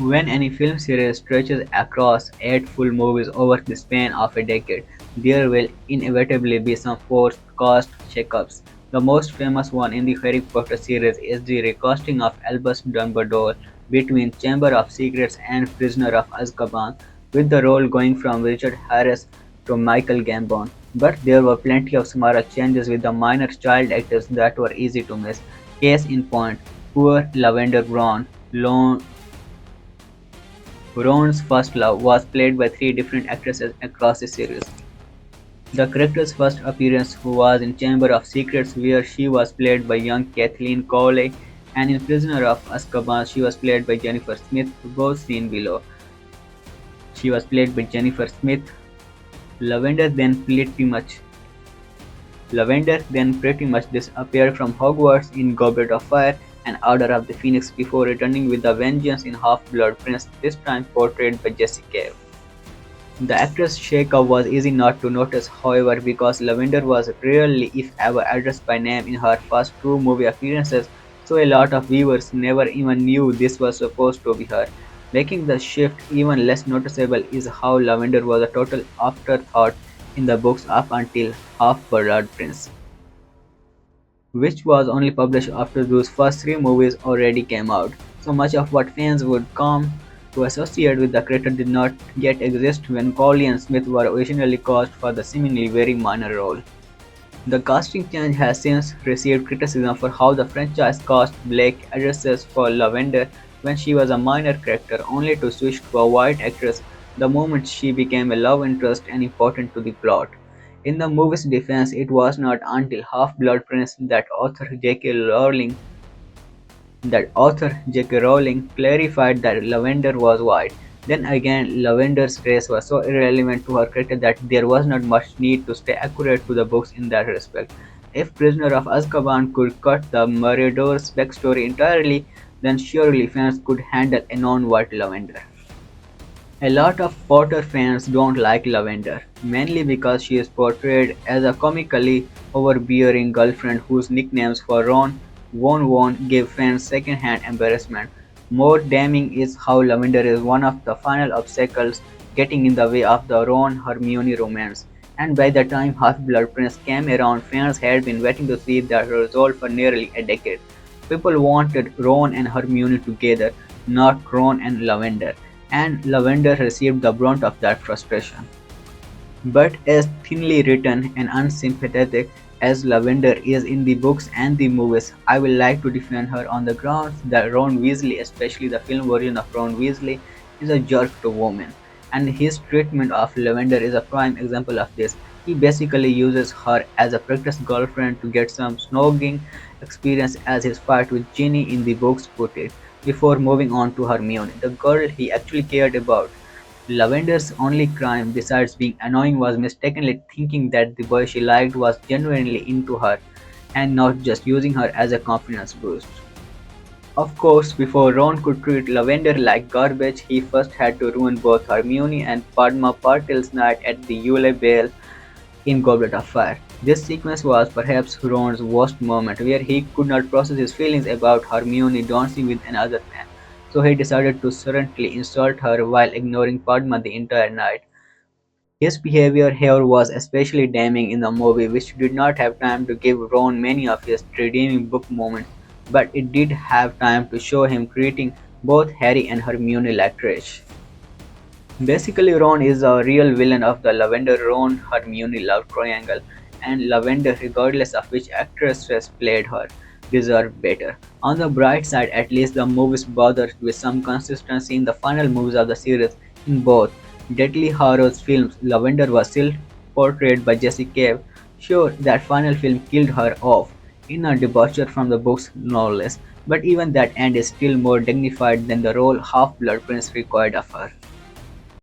When any film series stretches across 8 full movies over the span of a decade, there will inevitably be some forced cast shakeups. The most famous one in the Harry Potter series is the recasting of Albus Dumbledore between Chamber of Secrets and Prisoner of Azkaban, with the role going from Richard Harris to Michael Gambon. But there were plenty of smaller changes with the minor child actors that were easy to miss. Case in point, poor Lavender Brown, Ron's first love was played by 3 different actresses across the series. The character's first appearance was in Chamber of Secrets, where she was played by young Kathleen Cowley, and in Prisoner of Azkaban, she was played by Jennifer Smith, both seen below. She was played by Jennifer Smith. Lavender then pretty much Lavender then pretty much disappeared from Hogwarts in Goblet of Fire and Order of the Phoenix before returning with a vengeance in Half-Blood Prince, this time portrayed by Jessie Cave. The actress shake-up was easy not to notice, however, because Lavender was rarely, if ever, addressed by name in her first 2 movie appearances, so a lot of viewers never even knew this was supposed to be her. Making the shift even less noticeable is how Lavender was a total afterthought in the books up until Half-Blood Prince, which was only published after those first 3 movies already came out. So much of what fans would come to associate with the character did not yet exist when Cowley and Smith were originally cast for the seemingly very minor role. The casting change has since received criticism for how the franchise cast Blake addresses for Lavender when she was a minor character, only to switch to a white actress the moment she became a love interest and important to the plot. In the movie's defense, it was not until Half-Blood Prince that author J.K. Rowling clarified that Lavender was white. Then again, Lavender's race was so irrelevant to her character that there was not much need to stay accurate to the books in that respect. If Prisoner of Azkaban could cut the Marauders' backstory entirely, then surely fans could handle a non-white Lavender. A lot of Potter fans don't like Lavender, mainly because she is portrayed as a comically overbearing girlfriend whose nicknames for Ron won't give fans second-hand embarrassment. More damning is how Lavender is one of the final obstacles getting in the way of the Ron-Hermione romance. And by the time Half-Blood Prince came around, fans had been waiting to see that resolve for nearly a decade. People wanted Ron and Hermione together, not Ron and Lavender, and Lavender received the brunt of that frustration. But as thinly written and unsympathetic as Lavender is in the books and the movies, I will like to defend her on the grounds that Ron Weasley, especially the film version of Ron Weasley, is a jerk to women, and his treatment of Lavender is a prime example of this. He basically uses her as a practice girlfriend to get some snogging experience, as his fight with Ginny in the books put it, before moving on to Hermione, the girl he actually cared about. Lavender's only crime, besides being annoying, was mistakenly thinking that the boy she liked was genuinely into her and not just using her as a confidence boost. Of course, before Ron could treat Lavender like garbage, he first had to ruin both Hermione and Padma Patil's night at the Yule Bale in Goblet of Fire. This sequence was perhaps Ron's worst moment, where he could not process his feelings about Hermione dancing with another man, so he decided to surreptitiously insult her while ignoring Padma the entire night. His behavior here was especially damning in the movie, which did not have time to give Ron many of his redeeming book moments, but it did have time to show him treating both Harry and Hermione like trash. Basically, Ron is a real villain of the Lavender-Ron-Hermione love triangle, and Lavender, regardless of which actress has played her, deserved better. On the bright side, at least the movies bothered with some consistency in the final movies of the series. In both Deathly Hallows films, Lavender was still portrayed by Jessie Cave. Sure, that final film killed her off, in a departure from the books no less, but even that end is still more dignified than the role Half-Blood Prince required of her.